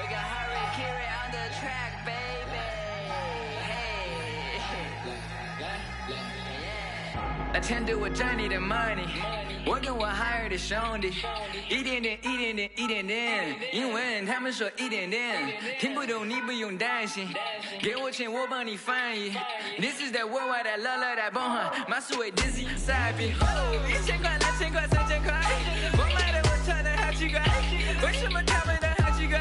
got Harry Kiri on the track, baby. Hey. Attend to what Johnny the money. Working with higher 的兄弟，一点点，一点点，一点点。英文他们说一点点，听不懂你不用担心，给我钱我帮你翻译。This is that worldwide that love that 崩坏，马思维 Dizzy 傻逼。1000块、2000块、3000块，我买的我穿的好奇怪，为什么他们的好奇怪？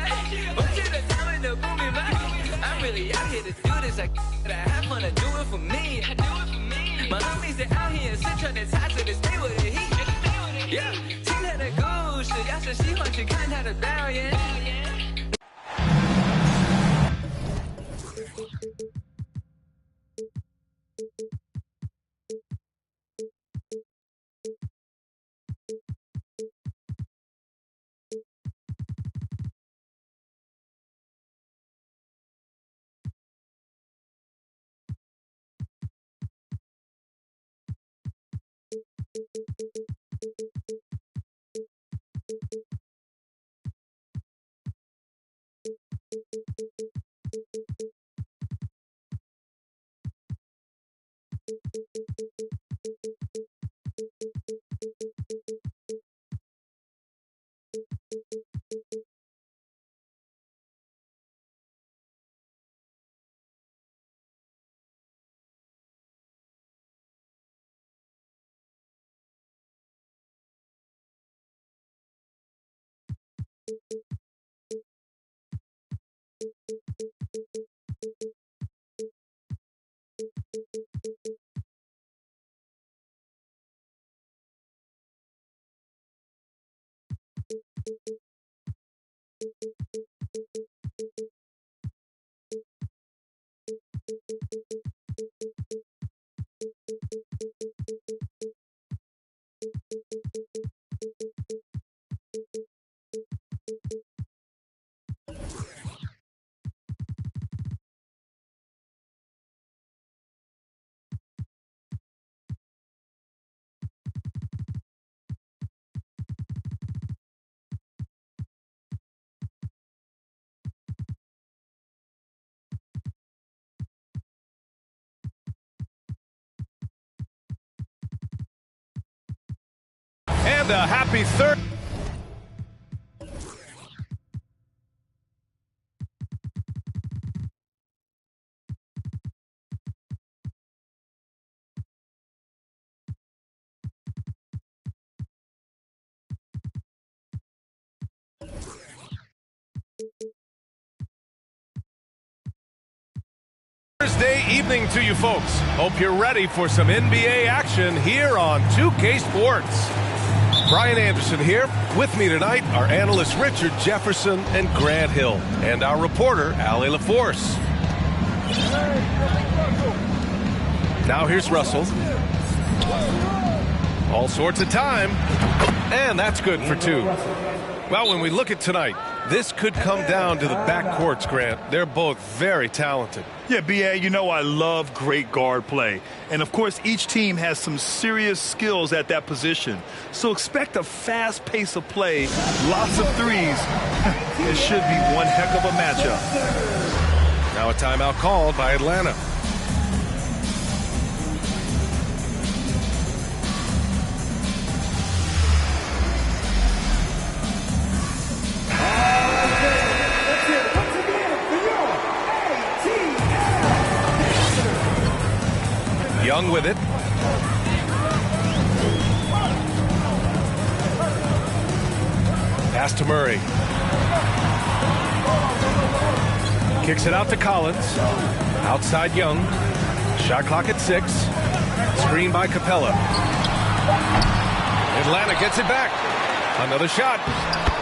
我觉得他们都不明白。I'm really out here to do this, I have fun to do it for me. My homies they out here 身穿的彩色的 stay with the heat。Yeah， 听他的故事，要是喜欢去看他的表演。And a happy third. Thursday evening to you folks. Hope you're ready for some NBA action here on 2K Sports. Brian Anderson here. With me tonight are analysts Richard Jefferson and Grant Hill, and our reporter, Allie LaForce. Now here's Russell. All sorts of time, and that's good for two. Well, when we look at tonight, this could come down to the backcourts, Grant. They're both very talented. Yeah, B.A., you know I love great guard play. And, of course, each team has some serious skills at that position. So expect a fast pace of play, lots of threes. It should be one heck of a matchup. Now a timeout called by Atlanta. Young with it. Pass to Murray. Kicks it out to Collins. Outside Young. Shot clock at 6. Screen by Capella. Atlanta gets it back. Another shot.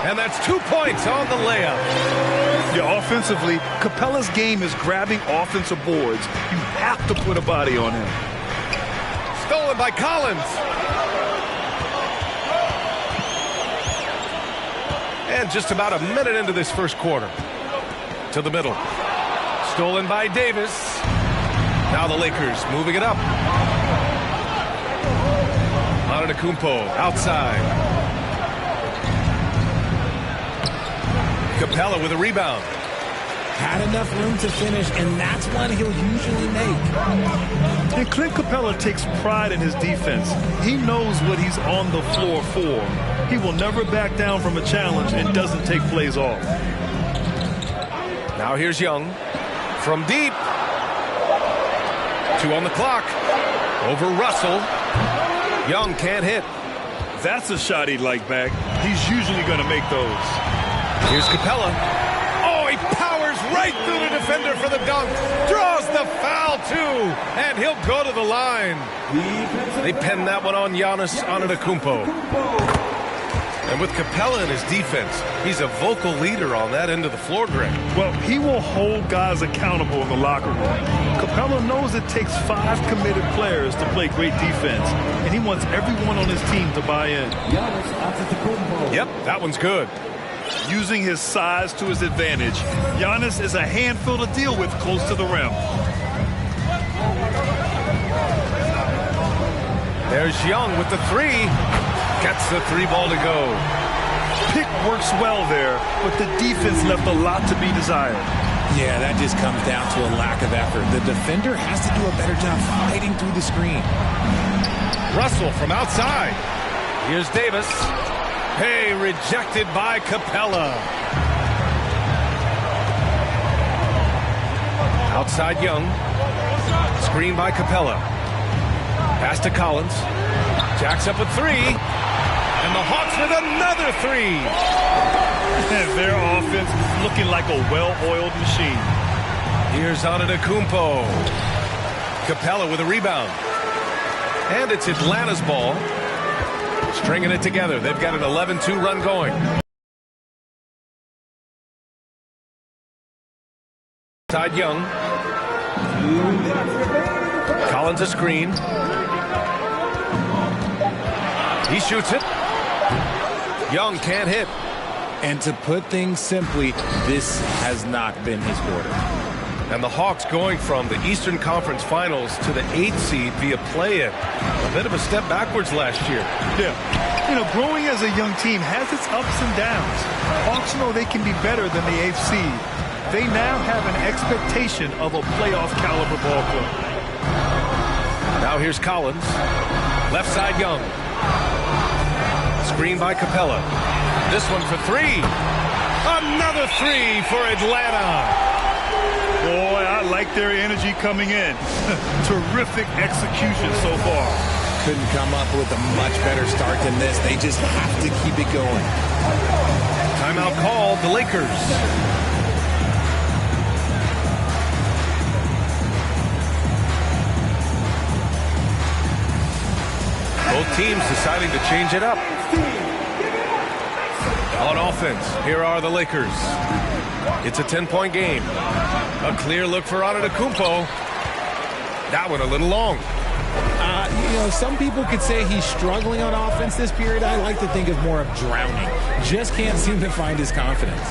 And that's 2 points on the layup. Yeah, offensively, Capella's game is grabbing offensive boards. You have to put a body on him. Stolen by Collins. And just about a minute into this first quarter. To the middle. Stolen by Davis. Now the Lakers moving it up. Antetokounmpo outside. Capella with a rebound. Had enough room to finish, and that's one he'll usually make. And Clint Capella takes pride in his defense. He knows what he's on the floor for. He will never back down from a challenge and doesn't take plays off. Now here's Young from deep. 2 on the clock. Over Russell. Young can't hit. That's a shot he'd like back. He's usually going to make those. Here's Capella. Oh, he powers right through the defender for the dunk. Draws the foul, too. And he'll go to the line. They pen that one on Giannis Antetokounmpo. And with Capella in his defense, he's a vocal leader on that end of the floor, Greg. Well, he will hold guys accountable in the locker room. Capella knows it takes 5 committed players to play great defense, and he wants everyone on his team to buy in. Yep, that one's good. Using his size to his advantage, Giannis is a handful to deal with close to the rim. There's Young with the 3. Gets the 3 ball to go. Pick works well there, but the defense left a lot to be desired. Yeah, that just comes down to a lack of effort. The defender has to do a better job fighting through the screen. Russell from outside. Here's Davis. Hey, rejected by Capella. Outside Young. Screen by Capella. Pass to Collins. Jacks up a 3. And the Hawks with another 3. And their offense looking like a well-oiled machine. Here's Antetokounmpo. Capella with a rebound. And it's Atlanta's ball. Stringing it together. They've got an 11-2 run going. Side Young. Collins a screen. He shoots it. Young can't hit. And to put things simply, this has not been his quarter. And the Hawks going from the Eastern Conference Finals to the 8th seed via play-in. A bit of a step backwards last year. Yeah. You know, growing as a young team has its ups and downs. Hawks know they can be better than the 8th seed. They now have an expectation of a playoff caliber ball club. Now here's Collins. Left side Young. Screen by Capella. This one for 3. Another 3 for Atlanta. Boy, I like their energy coming in. Terrific execution so far. Couldn't come up with a much better start than this. They just have to keep it going. Timeout called, the Lakers. Both teams deciding to change it up. On offense, here are the Lakers. It's a 10-point game. A clear look for Antetokounmpo. That one a little long. You know, some people could say he's struggling on offense this period. I like to think of more of drowning. Just can't seem to find his confidence.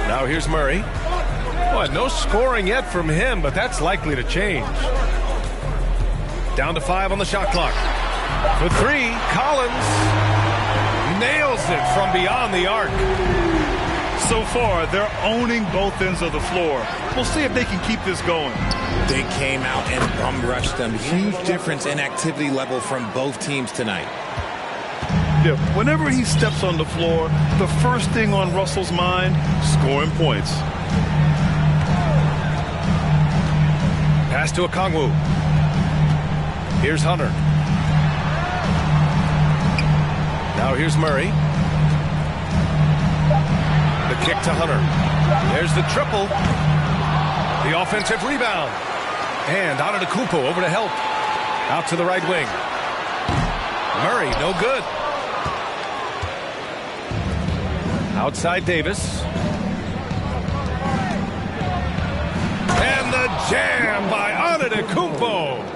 Now here's Murray. Well, no scoring yet from him, but that's likely to change. Down to 5 on the shot clock. For 3, Collins nails it from beyond the arc. So far, they're owning both ends of the floor. We'll see if they can keep this going. They came out and bum rushed them. Huge difference in activity level from both teams tonight. Yeah, whenever he steps on the floor, the first thing on Russell's mind, scoring points. Pass to Okongwu. Here's Hunter. Now here's Murray. The kick to Hunter. There's the triple. The offensive rebound. And Antetokounmpo over to help. Out to the right wing. Murray, no good. Outside Davis. And the jam by Antetokounmpo.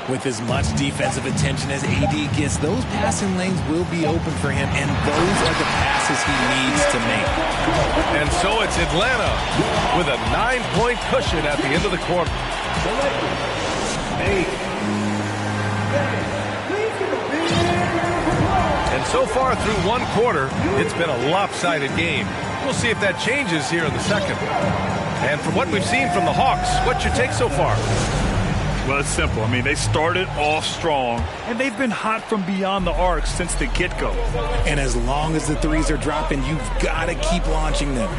With as much defensive attention as AD gets, those passing lanes will be open for him, and those are the passes he needs to make. And so it's Atlanta with a 9-point cushion at the end of the quarter. And And so far through one quarter, it's been a lopsided game. We'll see if that changes here in the second. And from what we've seen from the Hawks, what's your take so far? Well, it's simple. I mean, they started off strong, and they've been hot from beyond the arc since the get-go. And as long as the threes are dropping, you've got to keep launching them.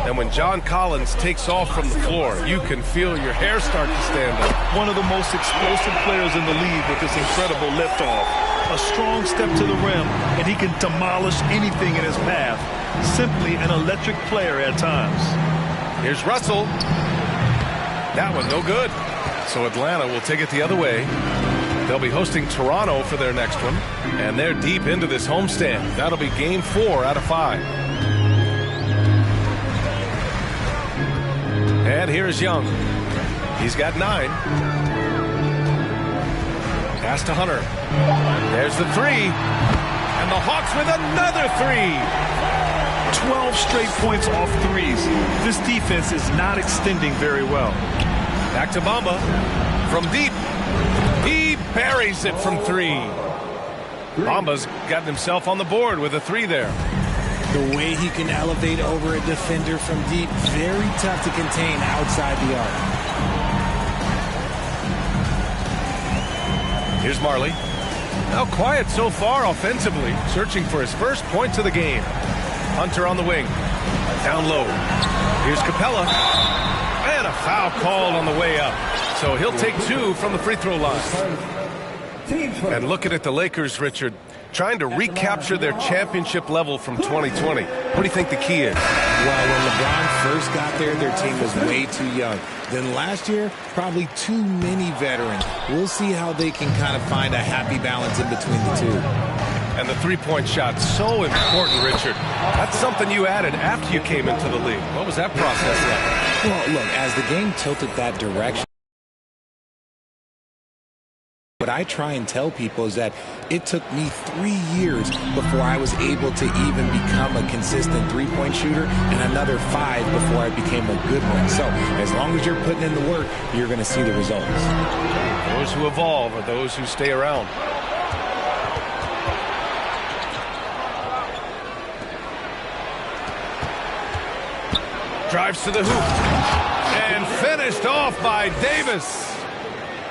And when John Collins takes off from the floor, you can feel your hair start to stand up. One of the most explosive players in the league with this incredible liftoff. A strong step to the rim, and he can demolish anything in his path. Simply an electric player at times. Here's Russell. That one no good. So Atlanta will take it the other way. They'll be hosting Toronto for their next one. And they're deep into this homestand. That'll be game 4 out of 5. And here's Young. He's got 9. Pass to Hunter. There's the 3. And the Hawks with another 3. 12 straight points off threes. This defense is not extending very well. Back to Bamba. From deep. He buries it from 3. Bamba's gotten himself on the board with a 3 there. The way he can elevate over a defender from deep, very tough to contain outside the arc. Here's Marley. Now quiet so far offensively, searching for his first points of the game. Hunter on the wing. Down low. Here's Capella. And a foul called on the way up. So he'll take 2 from the free throw line. And looking at the Lakers, Richard, trying to recapture their championship level from 2020. What do you think the key is? Well, when LeBron first got there, their team was way too young. Then last year, probably too many veterans. We'll see how they can kind of find a happy balance in between the two. And the three-point shot, so important, Richard. That's something you added after you came into the league. What was that process like? Well, look, as the game tilted that direction, what I try and tell people is that it took me 3 years before I was able to even become a consistent three-point shooter, and another 5 before I became a good one. So as long as you're putting in the work, you're going to see the results. Those who evolve are those who stay around. Drives to the hoop. And finished off by Davis.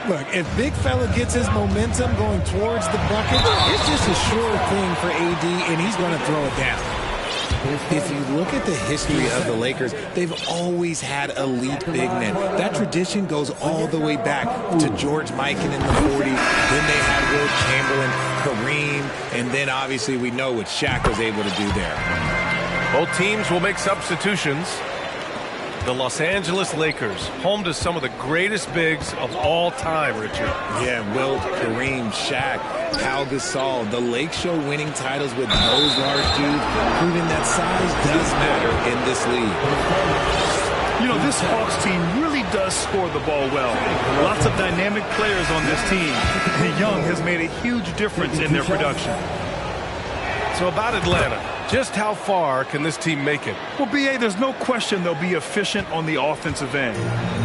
Look, if Big Fella gets his momentum going towards the bucket, it's just a sure thing for AD, and he's going to throw it down. If you look at the history of the Lakers, they've always had elite big men. That tradition goes all the way back to George Mikan in the 40s. Then they had Wilt Chamberlain, Kareem, and then obviously we know what Shaq was able to do there. Both teams will make substitutions. The Los Angeles Lakers, home to some of the greatest bigs of all time, Richard. Yeah, Wilt, Kareem, Shaq, Pau Gasol. The Lake Show winning titles with those large dudes, proving that size does matter in this league. You know, this Hawks team really does score the ball well. Lots of dynamic players on this team. Young has made a huge difference in their production. So about Atlanta, just how far can this team make it? Well, B.A., there's no question they'll be efficient on the offensive end.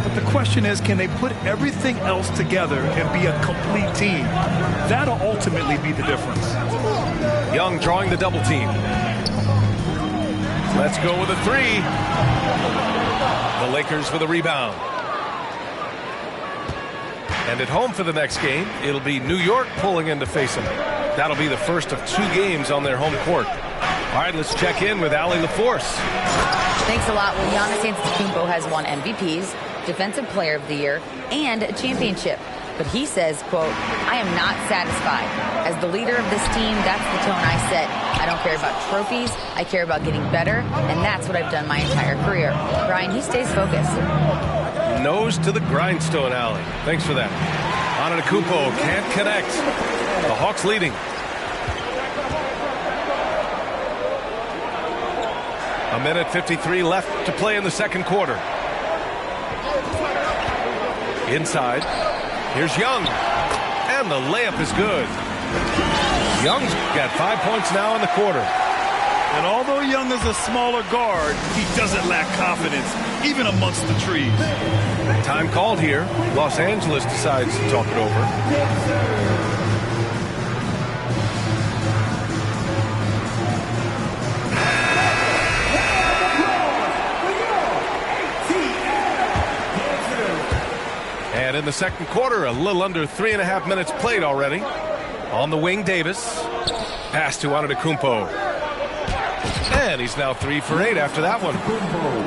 But the question is, can they put everything else together and be a complete team? That'll ultimately be the difference. Young drawing the double team. Let's go with a 3. The Lakers with a rebound. And at home for the next game, it'll be New York pulling in to face them. That'll be the first of 2 games on their home court. All right, let's check in with Allie LaForce. Thanks a lot. Well, Giannis Antetokounmpo has won MVPs, Defensive Player of the Year, and a championship. But he says, quote, I am not satisfied. As the leader of this team, that's the tone I set. I don't care about trophies. I care about getting better, and that's what I've done my entire career. Brian, he stays focused. Nose to the grindstone, Allie. Thanks for that. Antetokounmpo can't connect. The Hawks leading. A minute 53 left to play in the second quarter. Inside. Here's Young. And the layup is good. Young's got 5 points now in the quarter. And although Young is a smaller guard, he doesn't lack confidence, even amongst the trees. Time called here. Los Angeles decides to talk it over. in the second quarter. A little under 3.5 minutes played already. On the wing, Davis. Pass to Antetokounmpo. And he's now 3 for 8 after that one.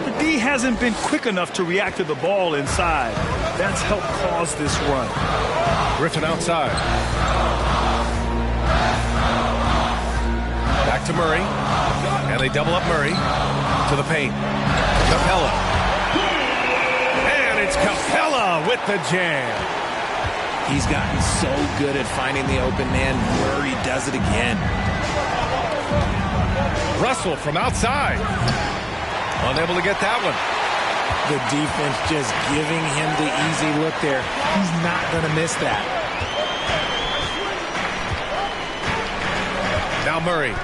The D hasn't been quick enough to react to the ball inside. That's helped cause this run. Griffin outside. Back to Murray. And they double up Murray to the paint. Capella. And it's Capella with the jam. He's gotten so good at finding the open man. Murray does it again. Russell from outside. Unable to get that one. The defense just giving him the easy look there. He's not going to miss that. Now Murray.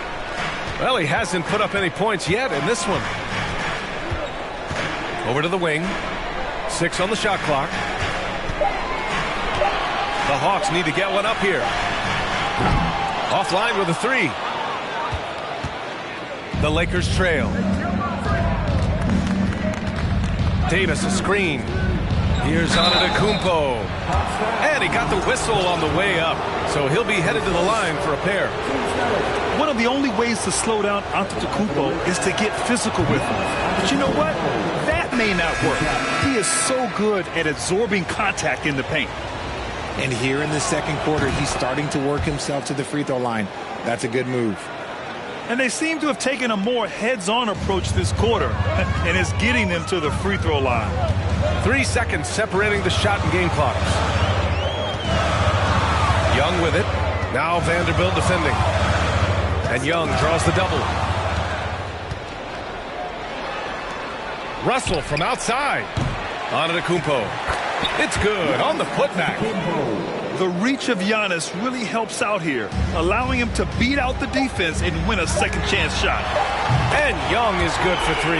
Well, he hasn't put up any points yet in this one. Over to the wing. 6 on the shot clock. The Hawks need to get one up here. Offline with a 3. The Lakers trail. Davis a screen. Here's Antetokounmpo. And he got the whistle on the way up. So he'll be headed to the line for a pair. One of the only ways to slow down Antetokounmpo is to get physical with him. But you know what? That may not work. He is so good at absorbing contact in the paint. And here in the second quarter, he's starting to work himself to the free throw line. That's a good move. And they seem to have taken a more heads-on approach this quarter, and it's getting them to the free throw line. 3 seconds separating the shot and game clocks. Young with it. Now Vanderbilt defending. And Young draws the double. Russell from outside. Antetokounmpo. It's good on the putback. The reach of Giannis really helps out here, allowing him to beat out the defense and win a second chance shot. And Young is good for 3.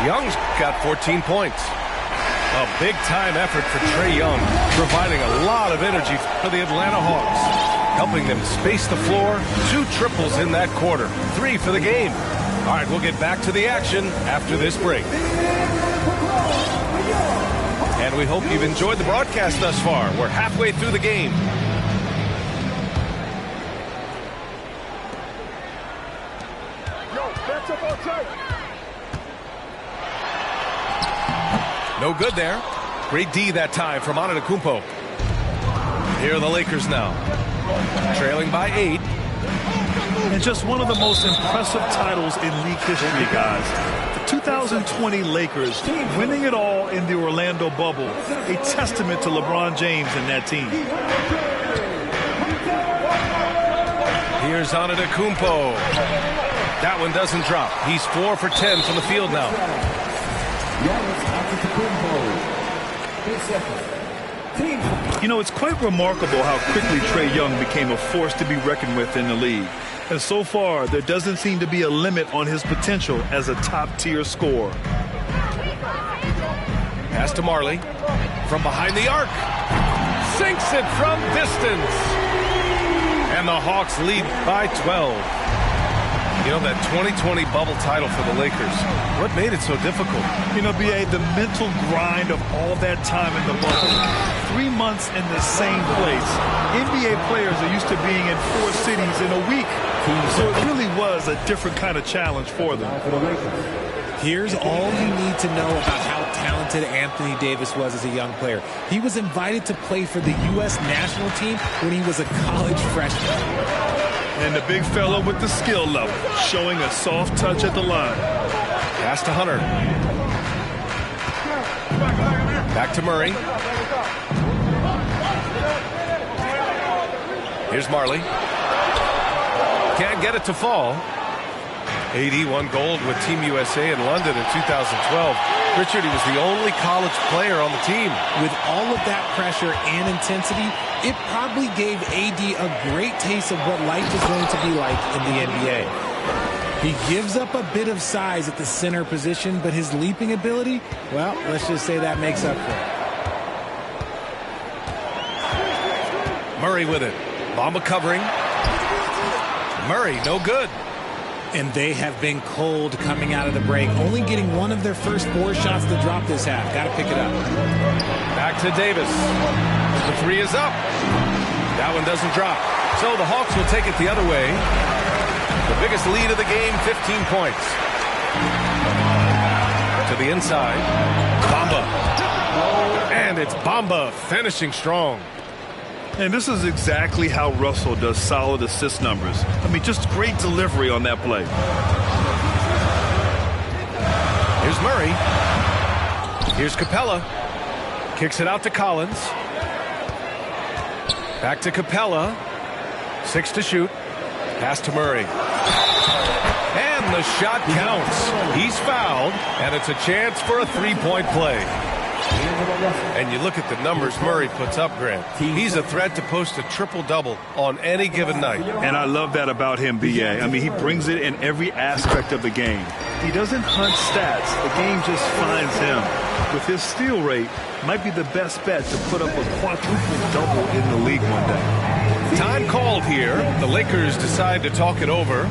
Young's got 14 points. A big-time effort for Trae Young, providing a lot of energy for the Atlanta Hawks, helping them space the floor. 2 triples in that quarter. 3 for the game. All right, we'll get back to the action after this break. And we hope you've enjoyed the broadcast thus far. We're halfway through the game. No good there. Great D that time from Antetokounmpo. Here are the Lakers now. Trailing by 8. And just one of the most impressive titles in league history, guys. The 2020 Lakers winning it all in the Orlando bubble. A testament to LeBron James and that team. Here's Antetokounmpo. That one doesn't drop. He's 4 for 10 from the field now. You know, it's quite remarkable how quickly Trae Young became a force to be reckoned with in the league. And so far, there doesn't seem to be a limit on his potential as a top-tier scorer. Pass to Marley. From behind the arc. Sinks it from distance. And the Hawks lead by 12. You know, that 2020 bubble title for the Lakers, what made it so difficult? You know, B.A., the mental grind of all that time in the bubble. 3 months in the same place. NBA players are used to being in 4 cities in a week. So it really was a different kind of challenge for them. Here's all you need to know about how talented Anthony Davis was as a young player. He was invited to play for the U.S. national team when he was a college freshman. And the big fella with the skill level, showing a soft touch at the line. Pass to Hunter. Back to Murray. Here's Marley. Can't get it to fall. AD won gold with Team USA in London in 2012. Richard, he was the only college player on the team. With all of that pressure and intensity, it probably gave AD a great taste of what life is going to be like in the NBA. He gives up a bit of size at the center position, but his leaping ability, well, let's just say that makes up for it. Murray with it. Bamba covering. Murray, no good. And they have been cold coming out of the break, only getting one of their first 4 shots to drop this half. Got to pick it up. Back to Davis. The 3 is up. That one doesn't drop. So the Hawks will take it the other way. The biggest lead of the game, 15 points. To the inside. Bamba. And it's Bamba finishing strong. And this is exactly how Russell does solid assist numbers. I mean, just great delivery on that play. Here's Murray. Here's Capella. Kicks it out to Collins. Back to Capella. 6 to shoot. Pass to Murray. And the shot counts. He's fouled, and it's a chance for a 3-point play. And you look at the numbers Murray puts up, Grant. He's a threat to post a triple-double on any given night. And I love that about him, B.A. I mean, he brings it in every aspect of the game. He doesn't hunt stats. The game just finds him. With his steal rate, might be the best bet to put up a quadruple-double in the league one day. Time called here. The Lakers decide to talk it over.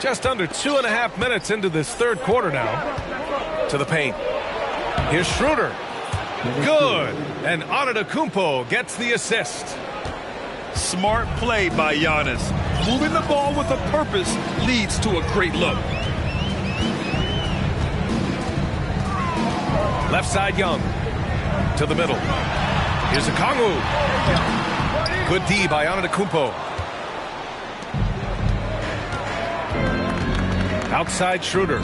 Just under 2.5 minutes into this third quarter now. To the paint. Here's Schroeder. Good. And Antetokounmpo gets the assist. Smart play by Giannis. Moving the ball with a purpose leads to a great look. Left side Young. To the middle. Here's Okongwu. Good D by Antetokounmpo. Outside Schroeder.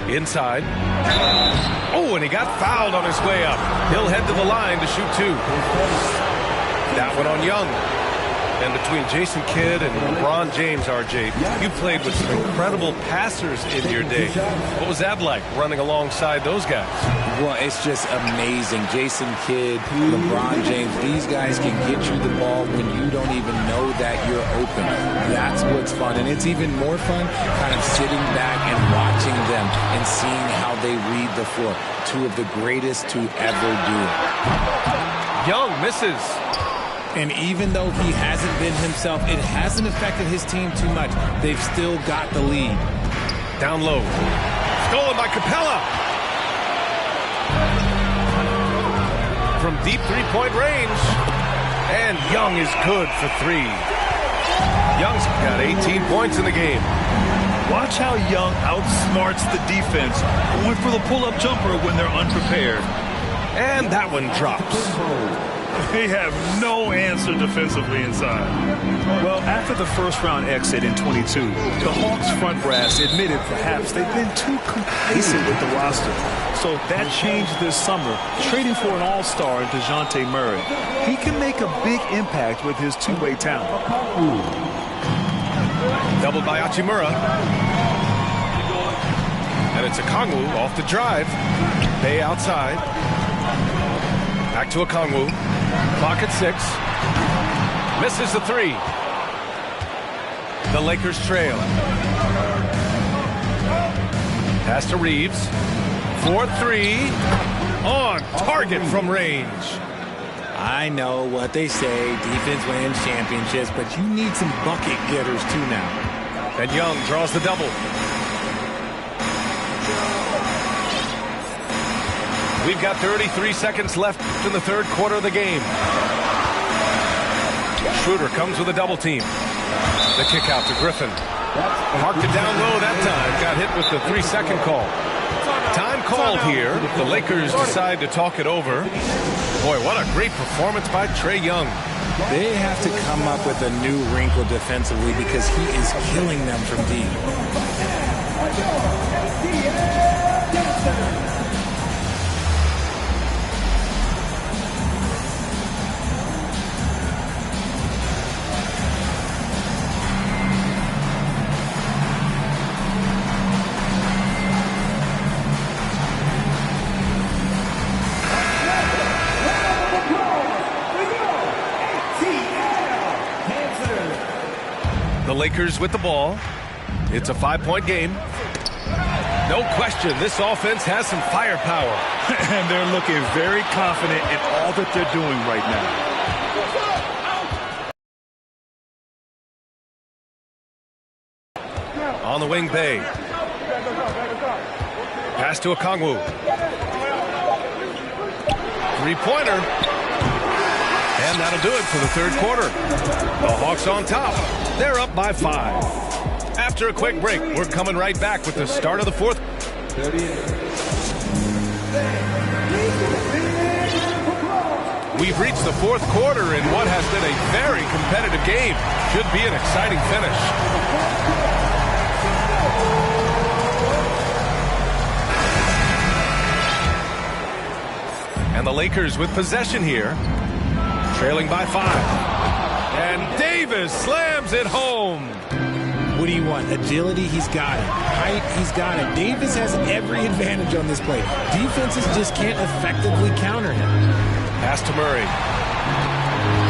Inside. Oh, and he got fouled on his way up. He'll head to the line to shoot 2. That one on Young. And between Jason Kidd and LeBron James, RJ, you played with some incredible passers in your day. What was that like, running alongside those guys? Well, it's just amazing. Jason Kidd, LeBron James, these guys can get you the ball when you don't even know that you're open. That's what's fun. And it's even more fun kind of sitting back and watching them and seeing how they read the floor. 2 of the greatest to ever do it. Young misses. And even though he hasn't been himself, it hasn't affected his team too much. They've still got the lead. Down low. Stolen by Capella. From deep 3-point range. And Young is good for 3. Young's got 18 points in the game. Watch how Young outsmarts the defense, going for the pull-up jumper when they're unprepared. And that one drops. They have no answer defensively inside. Well, after the first-round exit in 22, the Hawks front brass admitted perhaps they've been too complacent with the roster. So that changed this summer, trading for an all-star in DeJounte Murray. He can make a big impact with his two-way talent. Doubled by Hachimura. And it's Okongwu off the drive. Bay outside. Back to Okongwu. Clock at 6. Misses the 3. The Lakers trail. Pass to Reeves. 4-3. On target from range. I know what they say, defense wins championships, but you need some bucket getters too now. And Young draws the double. We've got 33 seconds left in the third quarter of the game. Schroeder comes with a double team. The kick out to Griffin. Marked it down low that time. Got hit with the 3-second call. Time called here. The Lakers decide to talk it over. Boy, what a great performance by Trae Young. They have to come up with a new wrinkle defensively because he is killing them from deep. The Lakers with the ball. It's a 5-point game. No question, this offense has some firepower. And they're looking very confident in all that they're doing right now. On the wing, Bay. Pass to Okongwu. Three-pointer. And that'll do it for the third quarter. The Hawks on top. They're up by 5. After a quick break, we're coming right back with the start of the fourth. We've reached the fourth quarter in what has been a very competitive game. Should be an exciting finish. And the Lakers with possession here, trailing by 5. And Davis slams it home. What do you want? Agility, he's got it. Height, he's got it. Davis has every advantage on this play. Defenses just can't effectively counter him. Pass to Murray.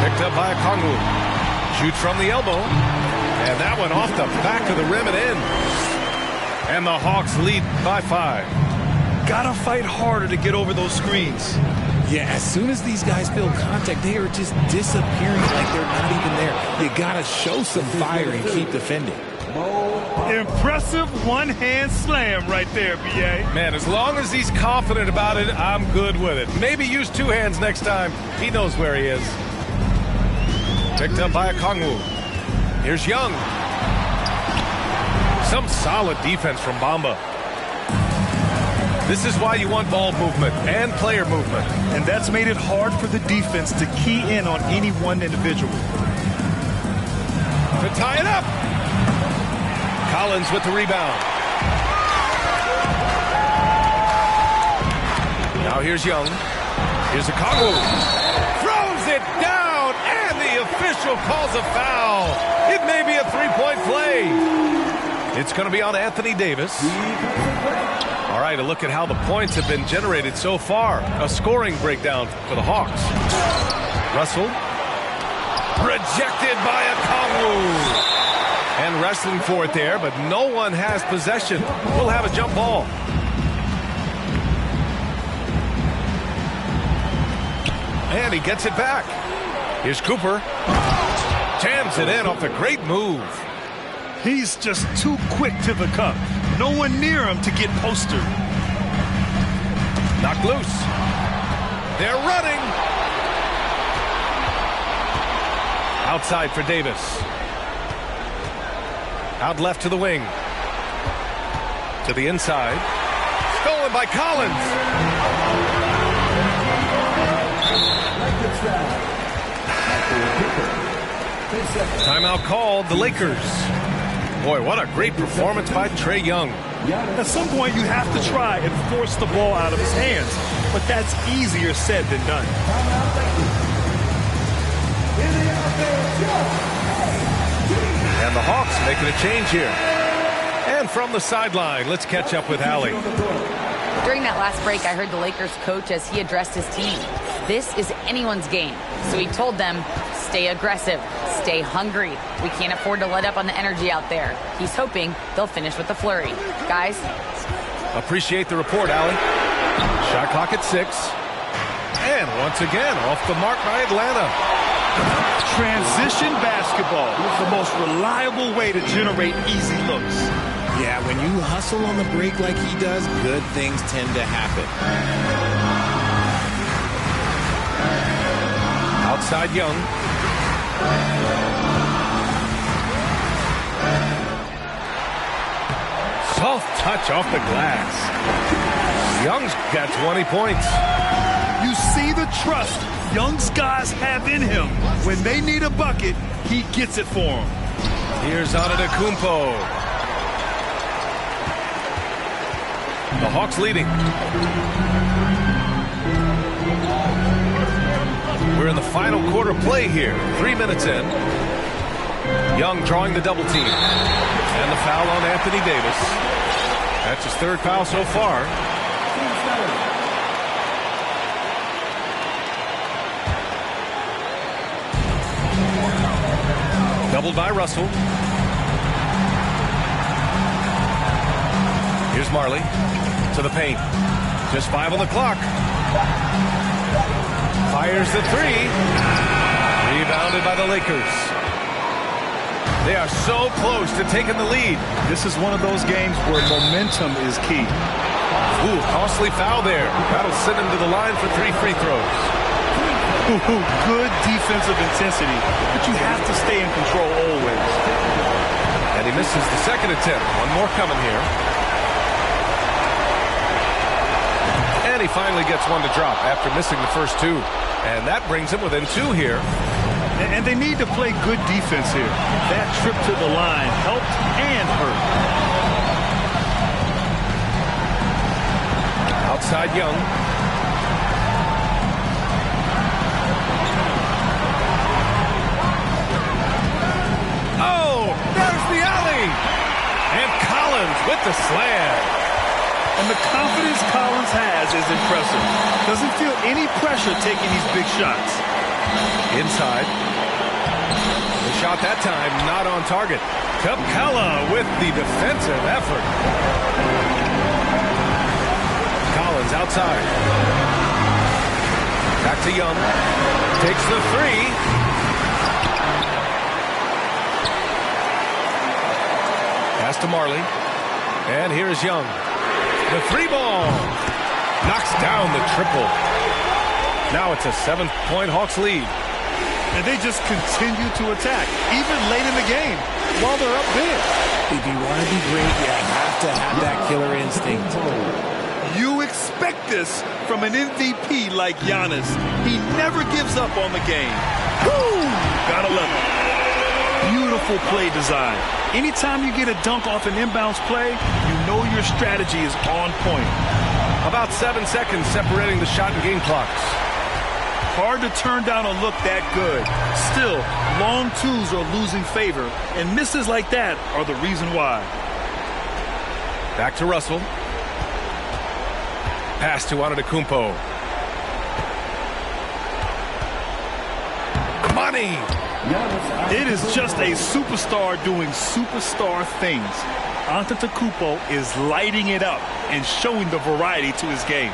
Picked up by Okongwu. Shoots from the elbow. And that one off the back of the rim and in. And the Hawks lead by 5. Gotta fight harder to get over those screens. Yeah, as soon as these guys feel contact, they are just disappearing like they're not even there. You gotta show some fire and keep defending. Impressive one-hand slam right there, B.A. Man, as long as he's confident about it, I'm good with it. Maybe use 2 hands next time. He knows where he is. Picked up by Okongwu. Here's Young. Some solid defense from Bamba. This is why you want ball movement and player movement. And that's made it hard for the defense to key in on any one individual. To tie it up. Collins with the rebound. Now here's Young. Here's Okongwu. Throws it down, and the official calls a foul. It may be a 3-point play. It's going to be on Anthony Davis. All right, a look at how the points have been generated so far. A scoring breakdown for the Hawks. Russell. Rejected by Okongwu. And wrestling for it there, but no one has possession. We'll have a jump ball. And he gets it back. Here's Cooper. Jams it in off the great move. He's just too quick to the cup. No one near him to get postered. Knocked loose. They're running. Outside for Davis. Out left to the wing. To the inside. Stolen by Collins. Timeout called, the Lakers. Boy, what a great performance by Trae Young. At some point, you have to try and force the ball out of his hands, but that's easier said than done. And the Hawks making a change here. And from the sideline, let's catch up with Allie. During that last break, I heard the Lakers coach as he addressed his team. This is anyone's game. So he told them, stay aggressive, stay hungry. We can't afford to let up on the energy out there. He's hoping they'll finish with a flurry. Guys? Appreciate the report, Allie. Shot clock at 6. And once again, off the mark by Atlanta. Transition basketball, the most reliable way to generate easy looks. Yeah, when you hustle on the break like he does, good things tend to happen. Outside Young. Soft touch off the glass. Young's got 20 points. You see the trust Young's guys have in him. When they need a bucket, he gets it for them. Here's Antetokounmpo. The Hawks leading. We're in the final quarter play here. 3 minutes in. Young drawing the double team. And the foul on Anthony Davis. That's his 3rd foul so far. Doubled by Russell. Here's Marley to the paint. Just 5 on the clock. Fires the 3. Rebounded by the Lakers. They are so close to taking the lead. This is one of those games where momentum is key. Ooh, costly foul there. That'll send him to the line for 3 free throws. Ooh, good defensive intensity, but you have to stay in control always. And he misses the second attempt. One more coming here. And he finally gets one to drop after missing the first 2. And that brings him within 2 here. And they need to play good defense here. That trip to the line helped and hurt. Outside Young. Oh, there's the alley. And Collins with the slam. And the confidence Collins has is impressive. Doesn't feel any pressure taking these big shots. Inside. The shot that time not on target. Capella with the defensive effort. Collins outside. Back to Young. Takes the 3. Pass to Marley. And here's Young. The 3 ball. Knocks down the triple. Now it's a 7-point Hawks lead. And they just continue to attack, even late in the game, while they're up big. If you want to be great, you have to have that killer instinct. You expect this from an MVP like Giannis. He never gives up on the game. Woo! Gotta love it. Beautiful play design. Anytime you get a dunk off an inbounds play, you know your strategy is on point. About 7 seconds separating the shot and game clocks. Hard to turn down a look that good. Still, long 2s are losing favor, and misses like that are the reason why. Back to Russell. Pass to Antetokounmpo. Money. It is just a superstar doing superstar things. Antetokounmpo is lighting it up and showing the variety to his game.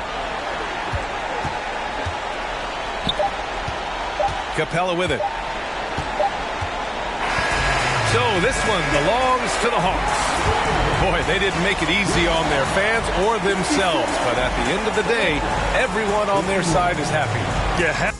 Capella with it. So this one belongs to the Hawks. Boy, they didn't make it easy on their fans or themselves, but at the end of the day, everyone on their side is happy. Yeah.